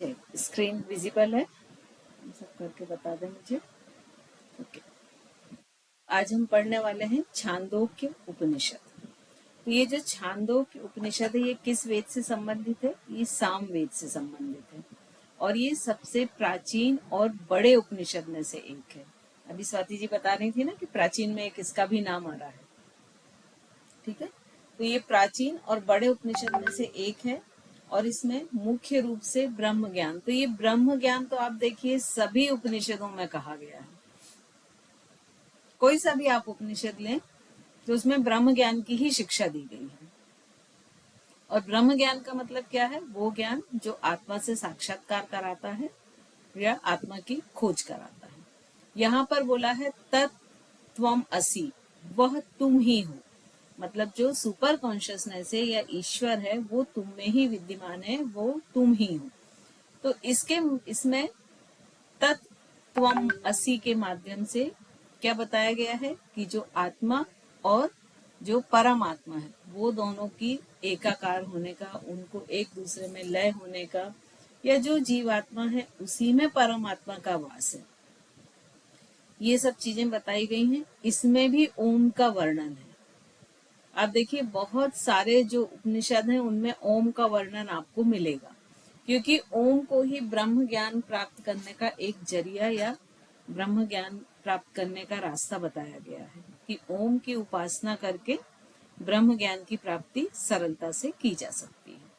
Screen visible है? सब करके बता दें मुझे। ओके। आज हम पढ़ने वाले हैं छांदोग्य उपनिषद। तो ये जो छांदोग्य उपनिषद है ये किस वेद से संबंधित है? ये साम वेद से संबंधित है और ये सबसे प्राचीन और बड़े उपनिषद में से एक है। अभी स्वाति जी बता रही थी ना कि प्राचीन में एक इसका भी नाम आ रहा है। ठीक है, तो ये प्राचीन और बड़े उपनिषद में से एक है और इसमें मुख्य रूप से ब्रह्म ज्ञान, तो ये ब्रह्म ज्ञान तो आप देखिए सभी उपनिषदों में कहा गया है। कोई सा भी आप उपनिषद लें तो उसमें ब्रह्म ज्ञान की ही शिक्षा दी गई है। और ब्रह्म ज्ञान का मतलब क्या है? वो ज्ञान जो आत्मा से साक्षात्कार कराता है या आत्मा की खोज कराता है। यहाँ पर बोला है तत्त्वम असि, वह तुम ही हो। मतलब जो सुपर कॉन्शियसनेस है या ईश्वर है वो तुम में ही विद्यमान है, वो तुम ही हो। तो इसमें तत्त्वम असि के माध्यम से क्या बताया गया है कि जो आत्मा और जो परमात्मा है वो दोनों की एकाकार होने का, उनको एक दूसरे में लय होने का, या जो जीवात्मा है उसी में परमात्मा का वास है, ये सब चीजें बताई गई हैं। इसमें भी ओम का वर्णन है। आप देखिए बहुत सारे जो उपनिषद हैं उनमें ओम का वर्णन आपको मिलेगा, क्योंकि ओम को ही ब्रह्म ज्ञान प्राप्त करने का एक जरिया या ब्रह्म ज्ञान प्राप्त करने का रास्ता बताया गया है कि ओम की उपासना करके ब्रह्म ज्ञान की प्राप्ति सरलता से की जा सकती है।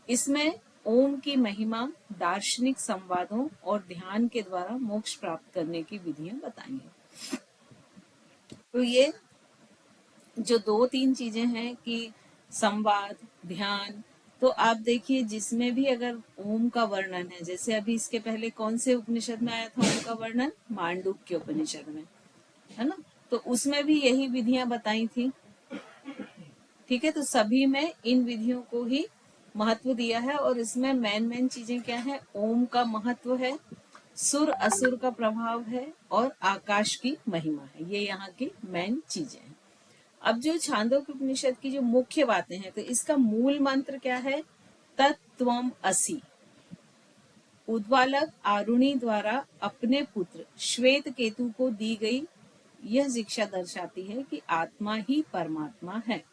इसमें ओम की महिमा, दार्शनिक संवादों और ध्यान के द्वारा मोक्ष प्राप्त करने की विधियां बताई हैं। तो ये जो दो तीन चीजें हैं कि संवाद, ध्यान, तो आप देखिए जिसमें भी अगर ओम का वर्णन है, जैसे अभी इसके पहले कौन से उपनिषद में आया था ओम का वर्णन? मांडुक्य उपनिषद में, है ना? तो उसमें भी यही विधियां बताई थी। ठीक है, तो सभी में इन विधियों को ही महत्व दिया है और इसमें मेन चीजें क्या है? ओम का महत्व है, सुर असुर का प्रभाव है और आकाश की महिमा है। ये यहाँ की मेन चीजें हैं। अब जो छांदोग्य उपनिषद की जो मुख्य बातें हैं, तो इसका मूल मंत्र क्या है? तत्त्वम असि। उद्वालक आरुणि द्वारा अपने पुत्र श्वेत केतु को दी गई यह शिक्षा दर्शाती है कि आत्मा ही परमात्मा है।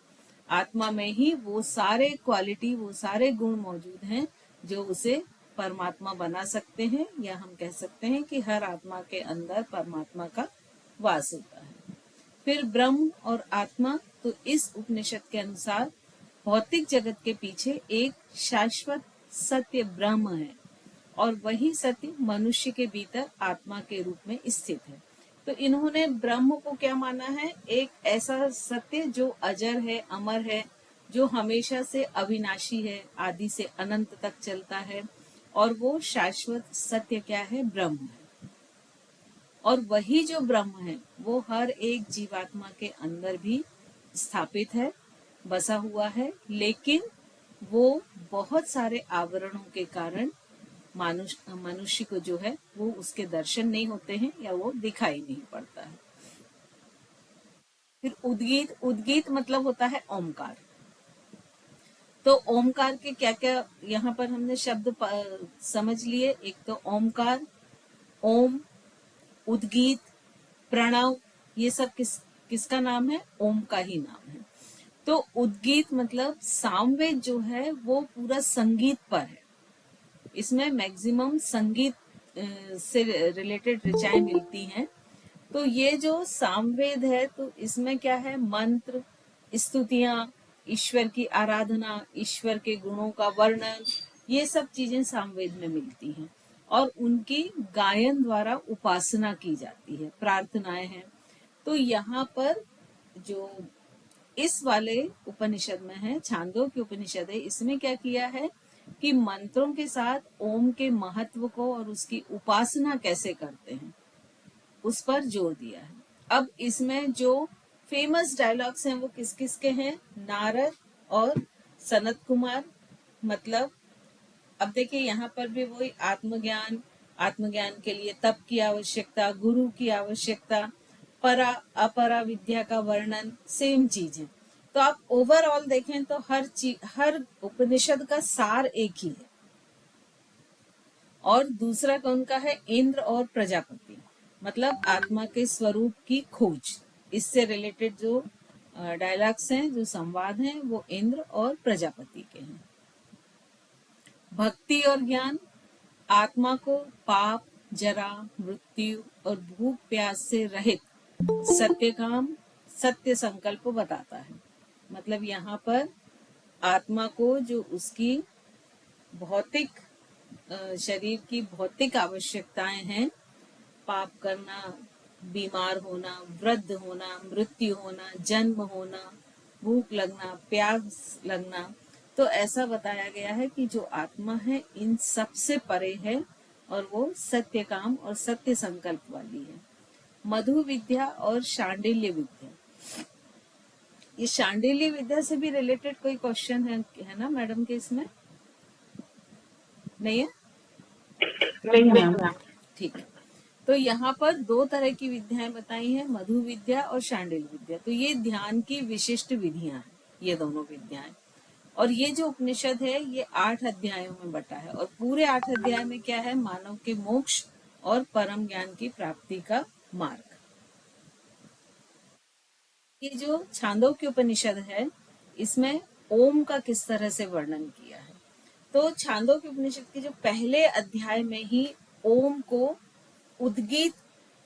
आत्मा में ही वो सारे क्वालिटी, वो सारे गुण मौजूद हैं जो उसे परमात्मा बना सकते हैं, या हम कह सकते हैं कि हर आत्मा के अंदर परमात्मा का वास होता है। फिर ब्रह्म और आत्मा, तो इस उपनिषद के अनुसार भौतिक जगत के पीछे एक शाश्वत सत्य ब्रह्म है और वही सत्य मनुष्य के भीतर आत्मा के रूप में स्थित है। तो इन्होंने ब्रह्म को क्या माना है? एक ऐसा सत्य जो अजर है, अमर है, जो हमेशा से अविनाशी है, आदि से अनंत तक चलता है, और वो शाश्वत सत्य क्या है? ब्रह्म है। और वही जो ब्रह्म है वो हर एक जीवात्मा के अंदर भी स्थापित है, बसा हुआ है, लेकिन वो बहुत सारे आवरणों के कारण मनुष्य को जो है वो उसके दर्शन नहीं होते हैं या वो दिखाई नहीं पड़ता है। फिर उद्गीत, उद्गीत मतलब होता है ओमकार। तो ओमकार के क्या क्या यहाँ पर हमने शब्द समझ लिए। एक तो ओमकार, ओम, उद्गीत, प्रणव, ये सब किसका नाम है? ओम का ही नाम है। तो उद्गीत मतलब सामवेद जो है वो पूरा संगीत पर है। इसमें मैक्सिमम संगीत से रिलेटेड ऋचाएं मिलती हैं। तो ये जो सामवेद है तो इसमें क्या है? मंत्र, स्तुतियां, ईश्वर की आराधना, ईश्वर के गुणों का वर्णन, ये सब चीजें सामवेद में मिलती हैं और उनकी गायन द्वारा उपासना की जाती है, प्रार्थनाएं हैं। तो यहाँ पर जो इस वाले उपनिषद में है, छांदोग्य उपनिषद है, इसमें क्या किया है कि मंत्रों के साथ ओम के महत्व को और उसकी उपासना कैसे करते हैं उस पर जोर दिया है। अब इसमें जो फेमस डायलॉग्स हैं वो किस किस के हैं? नारद और सनत कुमार। मतलब अब देखिए यहाँ पर भी वही आत्मज्ञान, आत्मज्ञान के लिए तप की आवश्यकता, गुरु की आवश्यकता, परा अपरा विद्या का वर्णन, सेम चीज है। तो आप ओवरऑल देखें तो हर उपनिषद का सार एक ही है। और दूसरा कौन का है? इंद्र और प्रजापति, मतलब आत्मा के स्वरूप की खोज। इससे रिलेटेड जो डायलॉग्स हैं, जो संवाद हैं, वो इंद्र और प्रजापति के हैं। भक्ति और ज्ञान आत्मा को पाप, जरा, मृत्यु और भूख प्यास से रहित सत्य काम, सत्य संकल्प बताता है। मतलब यहाँ पर आत्मा को जो उसकी भौतिक शरीर की भौतिक आवश्यकताएं हैं, पाप करना, बीमार होना, वृद्ध होना, मृत्यु होना, जन्म होना, भूख लगना, प्यास लगना, तो ऐसा बताया गया है कि जो आत्मा है इन सब से परे है और वो सत्य काम और सत्य संकल्प वाली है। मधु विद्या और शांडिल्य विद्या, ये शांडिल्य विद्या से भी रिलेटेड कोई क्वेश्चन है ना मैडम के इसमें? नहीं है? नहीं मैम। ठीक है। तो यहाँ पर दो तरह की विद्याएं बताई हैं, मधु विद्या और शांडिल्य विद्या। तो ये ध्यान की विशिष्ट विधियां हैं, ये दोनों विद्याएं। और ये जो उपनिषद है ये 8 अध्यायों में बटा है, और पूरे 8 अध्याय में क्या है? मानव के मोक्ष और परम ज्ञान की प्राप्ति का मार्ग। ये जो छांदोग्य उपनिषद है इसमें ओम का किस तरह से वर्णन किया है? तो छांदोग्य उपनिषद के जो पहले अध्याय में ही ओम को उद्गीत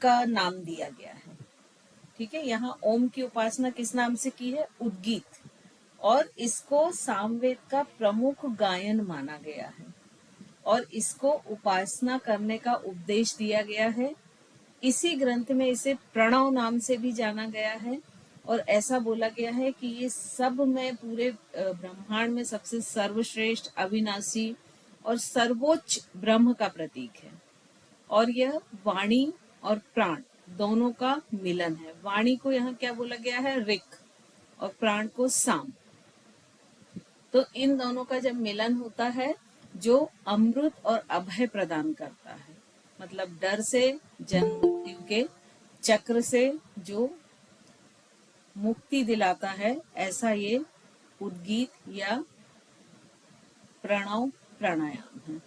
का नाम दिया गया है। ठीक है, यहाँ ओम की उपासना किस नाम से की है? उद्गीत। और इसको सामवेद का प्रमुख गायन माना गया है और इसको उपासना करने का उपदेश दिया गया है। इसी ग्रंथ में इसे प्रणव नाम से भी जाना गया है और ऐसा बोला गया है कि ये सब में पूरे ब्रह्मांड में सबसे सर्वश्रेष्ठ, अविनाशी और सर्वोच्च ब्रह्म का प्रतीक है। और यह वाणी और प्राण दोनों का मिलन है। वाणी को यहाँ क्या बोला गया है? ऋक, और प्राण को साम। तो इन दोनों का जब मिलन होता है जो अमृत और अभय प्रदान करता है, मतलब डर से, जन्म मृत्यु के चक्र से जो मुक्ति दिलाता है, ऐसा ये उद्गीत या प्रणव प्राणायाम है।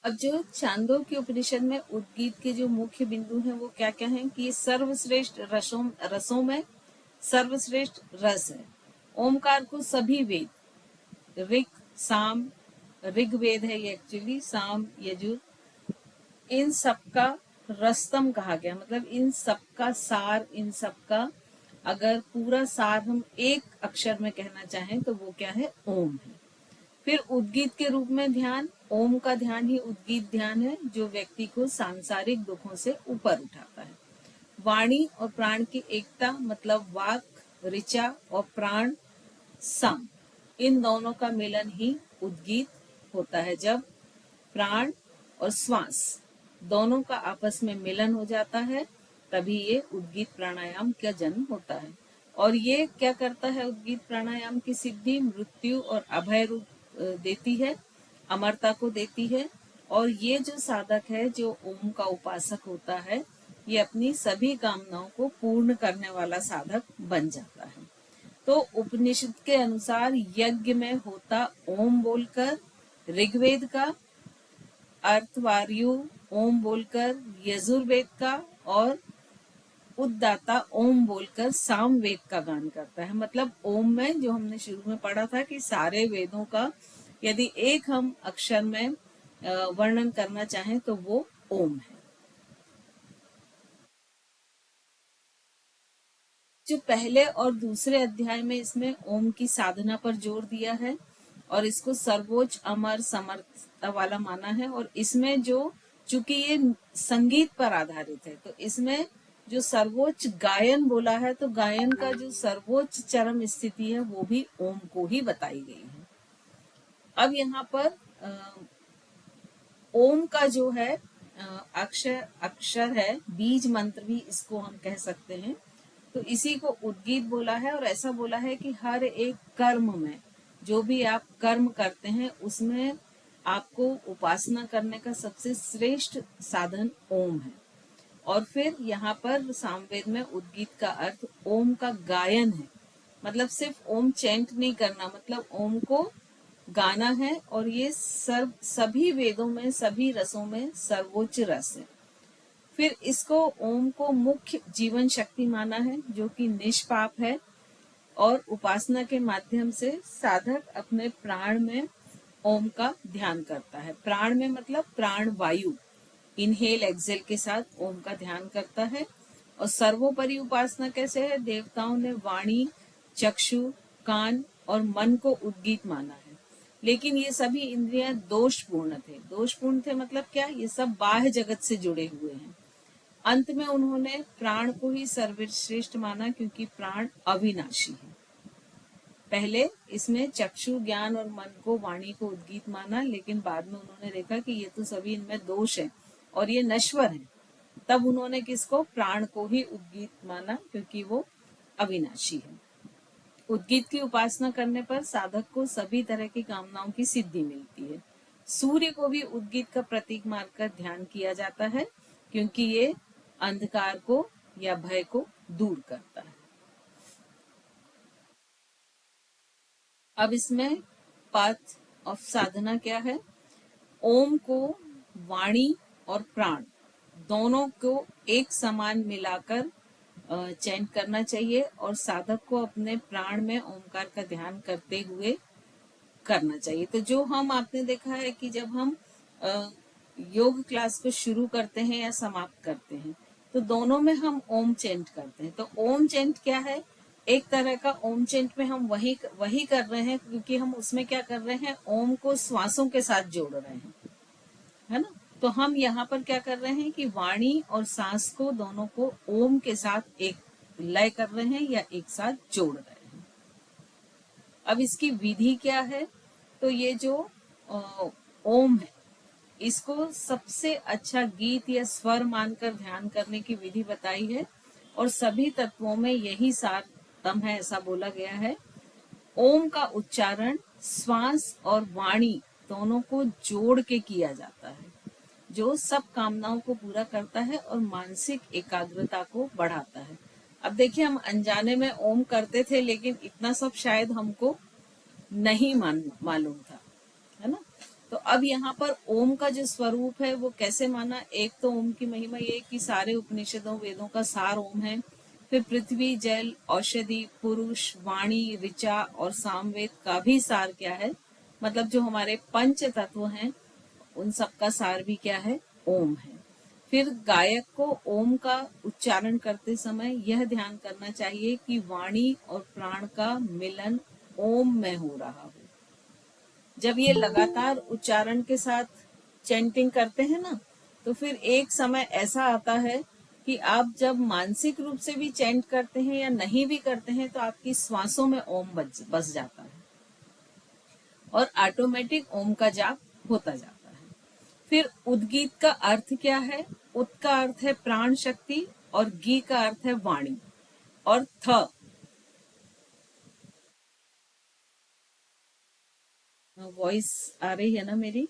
अब जो छांदोग्य उपनिषद में उद्गीत के जो मुख्य बिंदु हैं वो क्या क्या हैं? कि ये सर्वश्रेष्ठ रसों में सर्वश्रेष्ठ रस है। ओमकार को सभी वेद, ऋग, साम, ऋग्वेद है ये एक्चुअली, साम, यजुर, इन सबका रस्तम कहा गया। मतलब इन सबका सार, इन सबका अगर पूरा सार हम एक अक्षर में कहना चाहें तो वो क्या है? ओम है। फिर उद्गीत के रूप में ध्यान, ओम का ध्यान ही उद्गीत ध्यान है जो व्यक्ति को सांसारिक दुखों से ऊपर उठाता है। वाणी और प्राण की एकता, मतलब वाक, ऋचा और प्राण सम, इन दोनों का मिलन ही उद्गीत होता है। जब प्राण और श्वास दोनों का आपस में मिलन हो जाता है तभी ये उद्गीत प्राणायाम का जन्म होता है। और ये क्या करता है? उद्गीत प्राणायाम की सिद्धि मृत्यु और अभय रूप देती है, अमरता को देती है। और ये जो साधक है, जो ओम का उपासक होता है, ये अपनी सभी कामनाओं को पूर्ण करने वाला साधक बन जाता है। तो उपनिषद के अनुसार यज्ञ में होता ओम बोलकर ऋग्वेद का, अर्थवार्यु ओम बोलकर यजुर्वेद का, और उद्दाता ओम बोलकर सामवेद का गान करता है। मतलब ओम में जो हमने शुरू में पढ़ा था कि सारे वेदों का यदि एक हम अक्षर में वर्णन करना चाहें तो वो ओम है। जो पहले और दूसरे अध्याय में इसमें ओम की साधना पर जोर दिया है और इसको सर्वोच्च, अमर, समर्थता वाला माना है। और इसमें जो, चूंकि ये संगीत पर आधारित है, तो इसमें जो सर्वोच्च गायन बोला है, तो गायन का जो सर्वोच्च चरम स्थिति है वो भी ओम को ही बताई गई है। अब यहाँ पर ओम का जो है अक्षर है, बीज मंत्र भी इसको हम कह सकते हैं, तो इसी को उद्गीत बोला है। और ऐसा बोला है कि हर एक कर्म में, जो भी आप कर्म करते हैं, उसमें आपको उपासना करने का सबसे श्रेष्ठ साधन ओम है। और फिर यहाँ पर सामवेद में उद्गीत का अर्थ ओम का गायन है। मतलब सिर्फ ओम चैंट नहीं करना, मतलब ओम को गाना है, और ये सभी वेदों में, सभी रसों में सर्वोच्च रस है। फिर इसको ओम को मुख्य जीवन शक्ति माना है, जो कि निष्पाप है, और उपासना के माध्यम से साधक अपने प्राण में ओम का ध्यान करता है। प्राण में मतलब प्राण वायु, इनहेल एक्सेल के साथ ओम का ध्यान करता है। और सर्वोपरि उपासना कैसे है? देवताओं ने वाणी, चक्षु, कान और मन को उद्गीत माना है, लेकिन ये सभी इंद्रियां दोषपूर्ण थे। दोषपूर्ण थे मतलब क्या? ये सब बाह्य जगत से जुड़े हुए हैं। अंत में उन्होंने प्राण को ही सर्वश्रेष्ठ माना, क्योंकि प्राण अविनाशी है। पहले इसमें चक्षु, ज्ञान और मन को, वाणी को उद्गीत माना, लेकिन बाद में उन्होंने देखा कि ये तो सभी इनमें दोष है और ये नश्वर है। तब उन्होंने किसको? प्राण को ही उद्गीत माना, क्योंकि वो अविनाशी है। उद्गीत की उपासना करने पर साधक को सभी तरह की कामनाओं की सिद्धि मिलती है। सूर्य को भी उद्गीत का प्रतीक मानकर ध्यान किया जाता है, क्योंकि ये अंधकार को या भय को दूर करता है। अब इसमें पाथ ऑफ साधना क्या है? ओम को वाणी और प्राण दोनों को एक समान मिलाकर चैंट करना चाहिए, और साधक को अपने प्राण में ओमकार का ध्यान करते हुए करना चाहिए। तो जो हम आपने देखा है कि जब हम योग क्लास को शुरू करते हैं या समाप्त करते हैं, तो दोनों में हम ओम चैंट करते हैं। तो ओम चैंट क्या है? एक तरह का ओम चैंट में हम वही कर रहे हैं, क्योंकि हम उसमें क्या कर रहे हैं? ओम को श्वासों के साथ जोड़ रहे हैं, है ना। तो हम यहाँ पर क्या कर रहे हैं कि वाणी और सांस को, दोनों को ओम के साथ एक लय कर रहे हैं या एक साथ जोड़ रहे हैं। अब इसकी विधि क्या है? तो ये जो ओम है, इसको सबसे अच्छा गीत या स्वर मानकर ध्यान करने की विधि बताई है, और सभी तत्वों में यही सारतम है, ऐसा बोला गया है। ओम का उच्चारण श्वास और वाणी दोनों को जोड़ के किया जाता है, जो सब कामनाओं को पूरा करता है और मानसिक एकाग्रता को बढ़ाता है। अब देखिए, हम अनजाने में ओम करते थे, लेकिन इतना सब शायद हमको नहीं मालूम था, है ना। तो अब यहाँ पर ओम का जो स्वरूप है वो कैसे माना? एक तो ओम की महिमा ये कि सारे उपनिषदों, वेदों का सार ओम है। फिर पृथ्वी, जल, औषधि, पुरुष, वाणी, ऋचा और सामवेद का भी सार क्या है? मतलब जो हमारे पंच तत्व हैं, उन सब का सार भी क्या है? ओम है। फिर गायक को ओम का उच्चारण करते समय यह ध्यान करना चाहिए कि वाणी और प्राण का मिलन ओम में हो रहा हो। जब ये लगातार उच्चारण के साथ चैंटिंग करते हैं ना, तो फिर एक समय ऐसा आता है कि आप जब मानसिक रूप से भी चैंट करते हैं या नहीं भी करते हैं, तो आपकी श्वासों में ओम बस जाता है और ऑटोमेटिक ओम का जाप होता जाता है। फिर उद्गीत का अर्थ क्या है? उत का अर्थ है प्राण शक्ति, और गी का अर्थ है वाणी, और थ वॉइस आ रही है ना मेरी?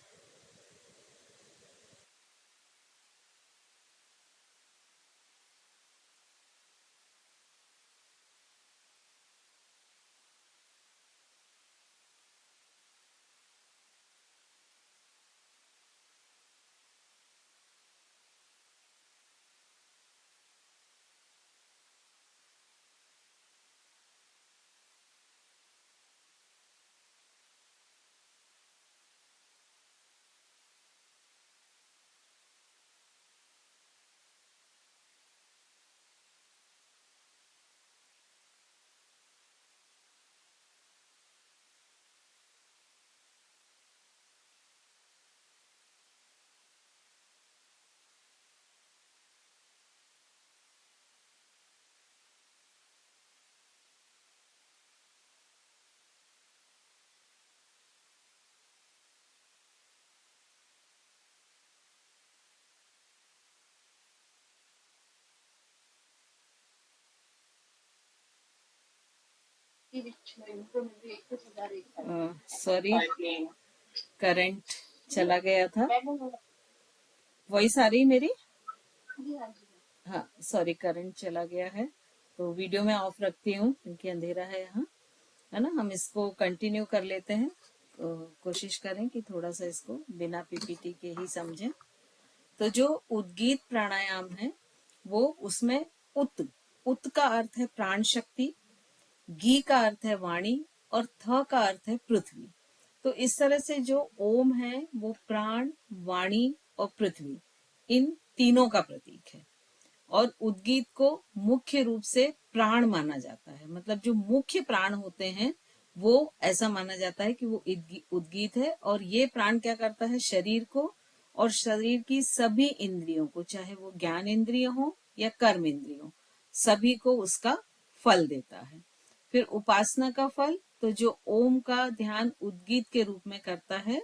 सॉरी, करंट चला गया था। वॉइस आ रही मेरी? हाँ, सॉरी, करंट चला गया है। तो वीडियो में ऑफ रखती हूँ क्योंकि अंधेरा है यहाँ, है ना। हम इसको कंटिन्यू कर लेते हैं, कोशिश करें कि थोड़ा सा इसको बिना पीपीटी के ही समझें। तो जो उद्गीत प्राणायाम है वो उसमें उत का अर्थ है प्राण शक्ति, गी का अर्थ है वाणी और थ का अर्थ है पृथ्वी। तो इस तरह से जो ओम है वो प्राण, वाणी और पृथ्वी, इन तीनों का प्रतीक है। और उद्गीत को मुख्य रूप से प्राण माना जाता है, मतलब जो मुख्य प्राण होते हैं वो ऐसा माना जाता है कि वो उद्गीत है। और ये प्राण क्या करता है, शरीर को और शरीर की सभी इंद्रियों को, चाहे वो ज्ञान इंद्रिय हो या कर्म इंद्रिय हो, सभी को उसका फल देता है। फिर उपासना का फल, तो जो ओम का ध्यान उद्गीत के रूप में करता है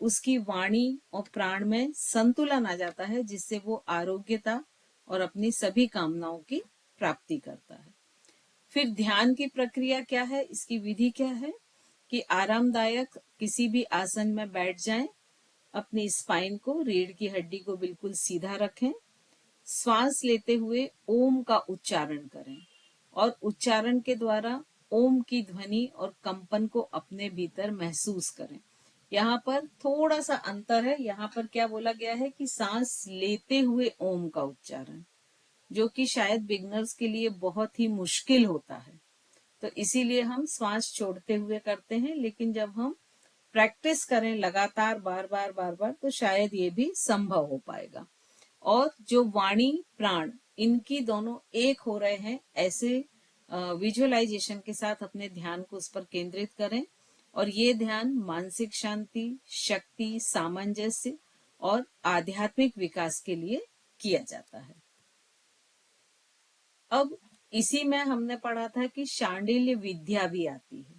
उसकी वाणी और प्राण में संतुलन आ जाता है, जिससे वो आरोग्यता और अपनी सभी कामनाओं की प्राप्ति करता है। फिर ध्यान की प्रक्रिया क्या है, इसकी विधि क्या है कि आरामदायक किसी भी आसन में बैठ जाएं, अपनी स्पाइन को, रीढ़ की हड्डी को बिल्कुल सीधा रखें, श्वास लेते हुए ओम का उच्चारण करें और उच्चारण के द्वारा ओम की ध्वनि और कंपन को अपने भीतर महसूस करें। यहाँ पर थोड़ा सा अंतर है, यहाँ पर क्या बोला गया है कि सांस लेते हुए ओम का उच्चारण, जो कि शायद बिगनर्स के लिए बहुत ही मुश्किल होता है, तो इसीलिए हम श्वास छोड़ते हुए करते हैं। लेकिन जब हम प्रैक्टिस करें लगातार बार बार तो शायद ये भी संभव हो पाएगा। और जो वाणी प्राण, इनकी दोनों एक हो रहे हैं, ऐसे विजुअलाइजेशन के साथ अपने ध्यान को उस पर केंद्रित करें। और ये ध्यान मानसिक शांति, शक्ति, सामंजस्य और आध्यात्मिक विकास के लिए किया जाता है। अब इसी में हमने पढ़ा था कि शांडिल्य विद्या भी आती है।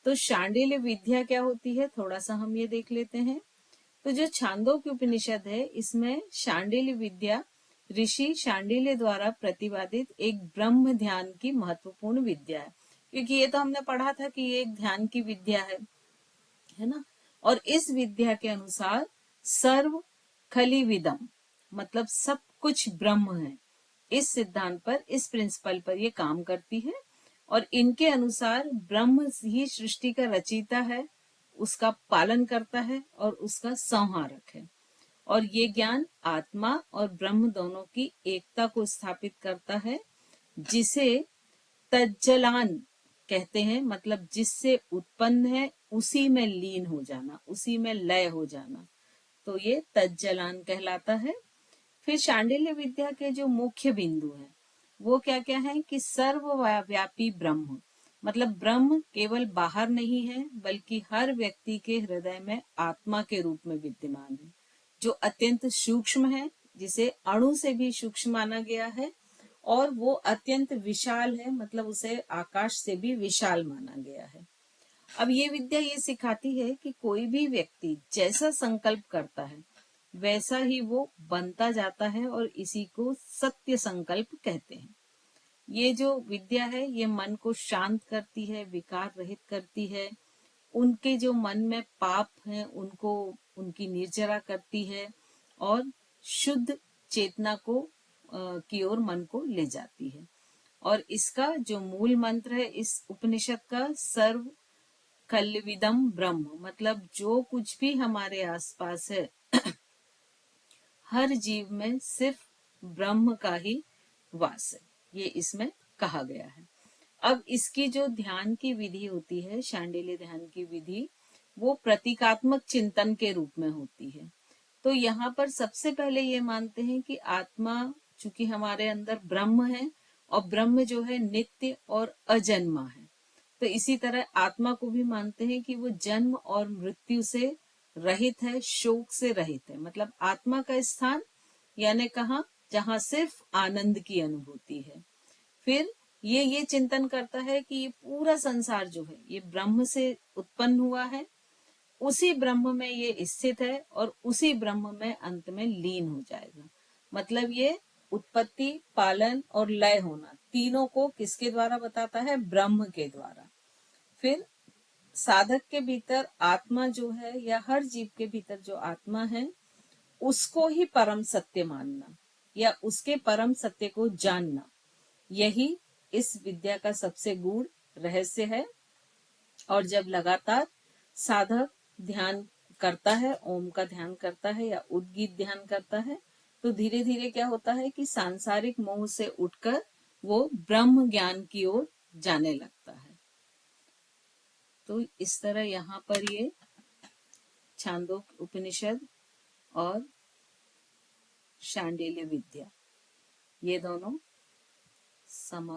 तो शांडिल्य विद्या क्या होती है, थोड़ा सा हम ये देख लेते हैं। तो जो छांदोग्य उपनिषद है, इसमें शांडिल्य विद्या ऋषि शांडिल्य द्वारा प्रतिपादित एक ब्रह्म ध्यान की महत्वपूर्ण विद्या है। क्योंकि ये तो हमने पढ़ा था कि ये एक ध्यान की विद्या है ना। और इस विद्या के अनुसार सर्व खलिविदम, मतलब सब कुछ ब्रह्म है, इस सिद्धांत पर, इस प्रिंसिपल पर ये काम करती है। और इनके अनुसार ब्रह्म ही सृष्टि का रचयिता है, उसका पालन करता है और उसका संहारक है। और ये ज्ञान आत्मा और ब्रह्म दोनों की एकता को स्थापित करता है, जिसे तज्जलान कहते हैं, मतलब जिससे उत्पन्न है उसी में लीन हो जाना, उसी में लय हो जाना, तो ये तज्जलान कहलाता है। फिर शांडिल्य विद्या के जो मुख्य बिंदु हैं वो क्या क्या है कि सर्वव्यापी ब्रह्म, मतलब ब्रह्म केवल बाहर नहीं है बल्कि हर व्यक्ति के हृदय में आत्मा के रूप में विद्यमान है, जो अत्यंत सूक्ष्म है, जिसे अणु से भी सूक्ष्म माना गया है। और वो अत्यंत विशाल है, मतलब उसे आकाश से भी विशाल माना गया है। अब ये विद्या ये सिखाती है कि कोई भी व्यक्ति जैसा संकल्प करता है वैसा ही वो बनता जाता है, और इसी को सत्य संकल्प कहते हैं। ये जो विद्या है ये मन को शांत करती है, विकार रहित करती है, उनके जो मन में पाप हैं उनको, उनकी निर्जरा करती है और शुद्ध चेतना को की ओर मन को ले जाती है। और इसका जो मूल मंत्र है इस उपनिषद का, सर्व खल्विदम ब्रह्म, मतलब जो कुछ भी हमारे आसपास है हर जीव में सिर्फ ब्रह्म का ही वास है, ये इसमें कहा गया है। अब इसकी जो ध्यान की विधि होती है, शांडिल्य ध्यान की विधि, वो प्रतीकात्मक चिंतन के रूप में होती है। तो यहाँ पर सबसे पहले ये मानते हैं कि आत्मा चूंकि हमारे अंदर ब्रह्म है, और ब्रह्म जो है नित्य और अजन्मा है, तो इसी तरह आत्मा को भी मानते हैं कि वो जन्म और मृत्यु से रहित है, शोक से रहित है। मतलब आत्मा का स्थान यानी कहाँ, जहाँ सिर्फ आनंद की अनुभूति है। फिर ये चिंतन करता है कि ये पूरा संसार जो है ये ब्रह्म से उत्पन्न हुआ है, उसी ब्रह्म में ये स्थित है और उसी ब्रह्म में अंत में लीन हो जाएगा। मतलब ये उत्पत्ति, पालन और लय होना तीनों को किसके द्वारा बताता है, ब्रह्म के द्वारा। फिर साधक के भीतर आत्मा जो है, या हर जीव के भीतर जो आत्मा है, उसको ही परम सत्य मानना या उसके परम सत्य को जानना, यही इस विद्या का सबसे गूढ़ रहस्य है। और जब लगातार साधक ध्यान करता है, ओम का ध्यान करता है या उद्गीत ध्यान करता है, तो धीरे धीरे क्या होता है कि सांसारिक मोह से उठकर वो ब्रह्म ज्ञान की ओर जाने लगता है। तो इस तरह यहाँ पर ये छांदोग्य उपनिषद और शांडिल्य विद्या ये दोनों समाप्त